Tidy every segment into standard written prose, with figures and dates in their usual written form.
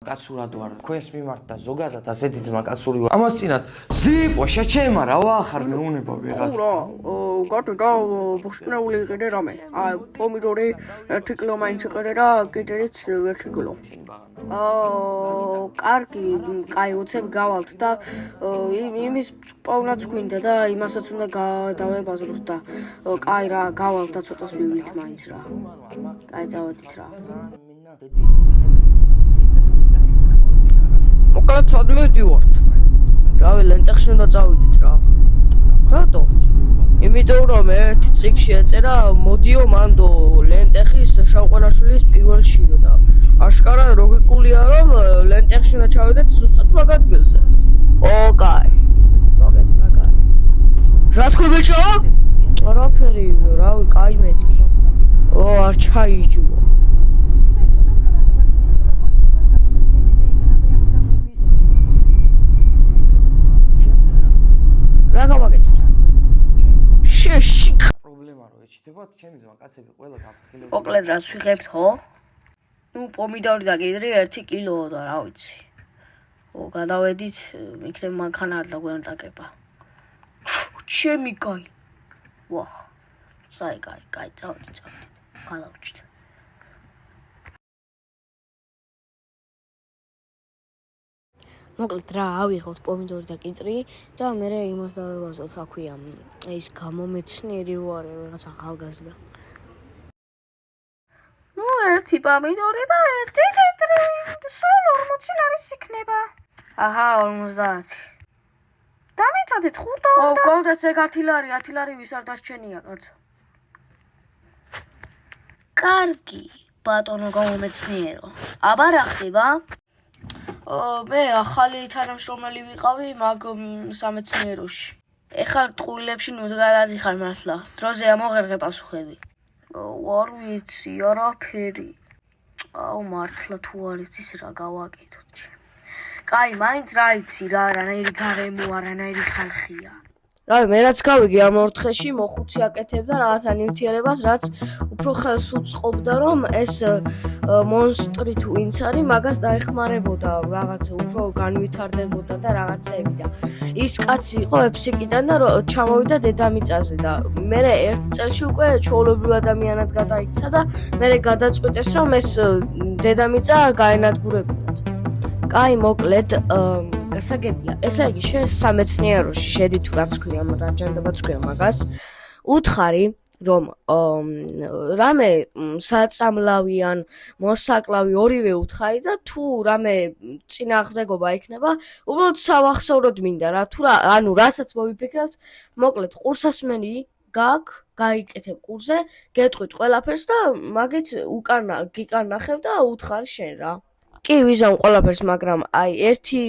კაცურად ვარ, თქვენს მიმართ და ზოგადად ასეთი ძმა კაცური ვარ. ამას წინათ ზიპო შეჩემა რა ვახარ მეუნება ვიღაც. ხო რა, გარტო და ბუშკნეული იყიდე რამე. პომიდორი 1 კილო მაინც იყიდე და კიტერიც 1 კილო. კარგი, კაი, უცებ გავალთ და იმის პოვნაც გვინდა და იმასაც უნდა დავებაზროთ და კაი რა, გავალთ და ცოტას ვივლით მაინც რა. კაი, წავედით რა. მოკლედ ცოდნე ვდივართ. რავი, ლენტეხში უნდა წავიდეთ რა. რატო? იმიტომ რომ ერთ წიგში ეწერა მოდიო მანდო ლენტეხის შავყარაშვილის პირველ შიო და აშკარა ლოგიკულია რომ ლენტეხში უნდა ჩავიდეთ ზუსტად მაგ ადგილზე. კაი. მოგეთ მაგარი. რა თქვი ბიჭო? არაფერი, რავი, კაი მეთქი. არ ჩაიჯვო. რა გავაკეთოთ? შეშიქ. პრობლემა რო ეჩნდებათ, ჩემი ძმა კაცები ყველა გაფრთხილებული. მოკლედ რას ვიღებთ ხო? პომიდორი და კიდრი 1 კილო და რა ვიცი. გადავედით, იქნებ მანქანა არ დაგვენტაკება. ჩემი კაი. ვახ. საი კაი, წავედი. გადავჭით. მოკლედ რა ავიღოთ პომიდორი და კიტრი და მე იმას დავებაზოთ, რა ქვია, ის გამომეცნიერი ვარ, რაღაც ახალგაზრდა. 1 პომიდორი და 1 კიტრი, სულ 40 არის იქნება. აჰა, 50. დამიწოდეთ 5 და კონდეს ეგ 10 ლარი ვის არ დასჩენია, კაცო. კარგი, ბატონო გამომეცნიერო. აბა რა ხდება? მე ახალი თანამშრომელი ვიყავი მაგ სამეცნიეროში. ეხლა ტყუილებში ნუ გადადიხარ მართლა. დროზე ამოღერღე პასუხები. არ ვიცი, არაფერი. მართლა თუ არ იცის რა გავაკეთოთ. კაი, მაინც რა იცი რა, რანაირი გარემო, რანაირი ხალხია. რავი, მე რაც გავიგე ამ 4 დღეში მოხუცი აკეთებდა რაღაცა ნივთიერებას, რაც უფრო ხელს უწყობდა, რომ ეს მონსტრი თუ ვინც არის, მაგას დაეხმარებოდა, რაღაც უფრო განვითარდებოდა და რაღაცეები და ის კაცი იყო ეფსიკიდან და ჩამოვიდა დედამიწაზე და მე 1 წელში უკვე ჩვეულებრივ ადამიანად გადაიქცა და მე გადაწყვიტეს, რომ ეს დედამიწა გაენადგურებინათ. კაი, მოკლედ გასაგებია, ესა იგი შენ სამეცნიეროში შედი თუ რაც ქვია, რაჯანდაბაც ქვია მაგას. უთხარი, რომ რამე საწამლავი ან მოსაკლავი ორივე უთხარი და თუ რამე წინააღმდეგობა იქნება, უბრალოდ სავახსოვროდ მინდა რა, თუ რა, ანუ რასაც მოვიფიქრებთ, მოკლედ ყურსასმენი გაქვს, გაიკეთებ ყურზე, გეტყვით ყველაფერს და მაგით გიკან ნახევ და უთხარი შენ რა. კი, ვიზამ ყველაფერს, მაგრამ აი ერთი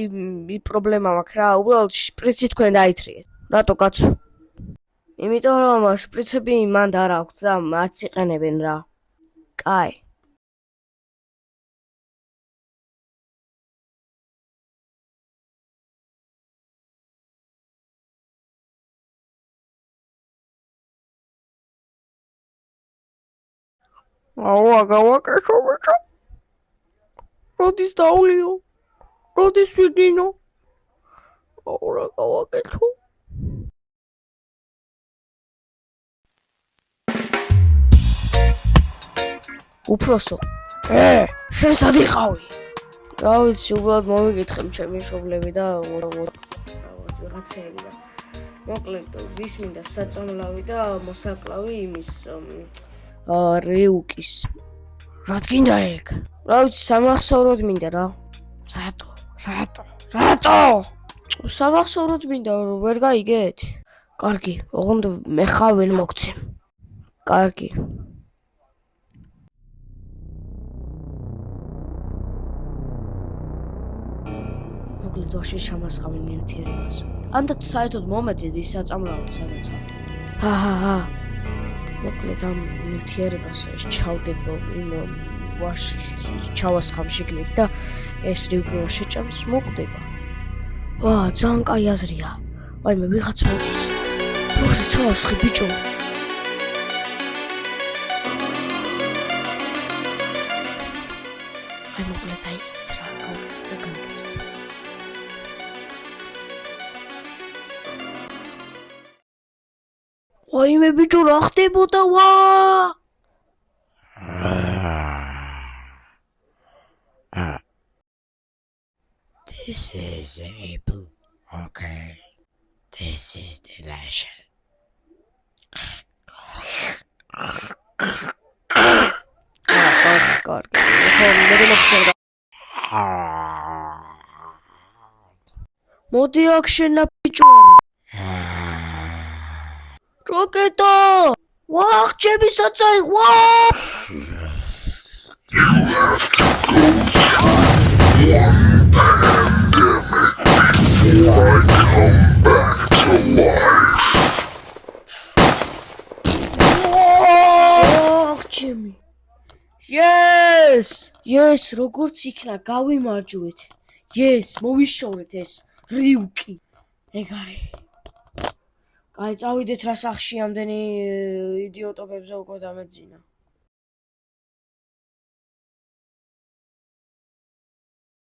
პრობლემა მაქვს რა, უბრალოდ შპრიცი თქვენ დაითრიეთ. რატო კაცო? იმიტომ რომ შპრიცები მანდ არ აქვს და არც იყენებენ რა. კაი. გავაკეთო ბიჭო. როდის დავლიო? როდის ვიდინო? რა გავაკეთო? უფროსო. შენ სად იყავი? რა ვიცი, უბრალოდ მოვიკითხე ჩემი მშობლები და ვიღაცები და მოკლედ ვის მინდა საწამლავი და მოსაკლავი იმის რეუკის. რა გინდა ეგ? რა ვიცი, სამახსოვროდ მინდა რა. რატო? სამახსოვროდ მინდა, ვერ გაიგეთ? კარგი, ოღონდ მე ხარ ვერ მოგცემ. კარგი. მოკლედ ვაში შემასხამი ნივთიერებას. ანდაც საერთოდ მომეწეთ ის საწამლავი სადაცა. ჰა. მოკლედ ამ ნივთიერებას ჩავდებო იმ ვაში ჩავასხამ შიგნით და ეს რიუგეო შეჭამს მოკვდება. ძალიან კაი აზრია. აი მე ვიღაც მოდის. როში წავასხი ბიჭო. აი მოკლედ დაიგეთ რა. და გამგეცთ. ვაიმე ბიჭო, რა ხდებოდა ვა? This is an apple. Okay. This is delicious. კარგი. მე მოგწერდა. მოდი აქ შენა ბიჭო. როკეტო! ვახ, ჩემი საწაი, ვა! ჩემი. Yes, როგორც იქნა, გავიმარჯვეთ. Yes, მოვიშორეთ ეს რივკი. ეგ არის. კაი, წავიდეთ რა სახში ამდენი იდიოტობებზე უკვე დამეძინა.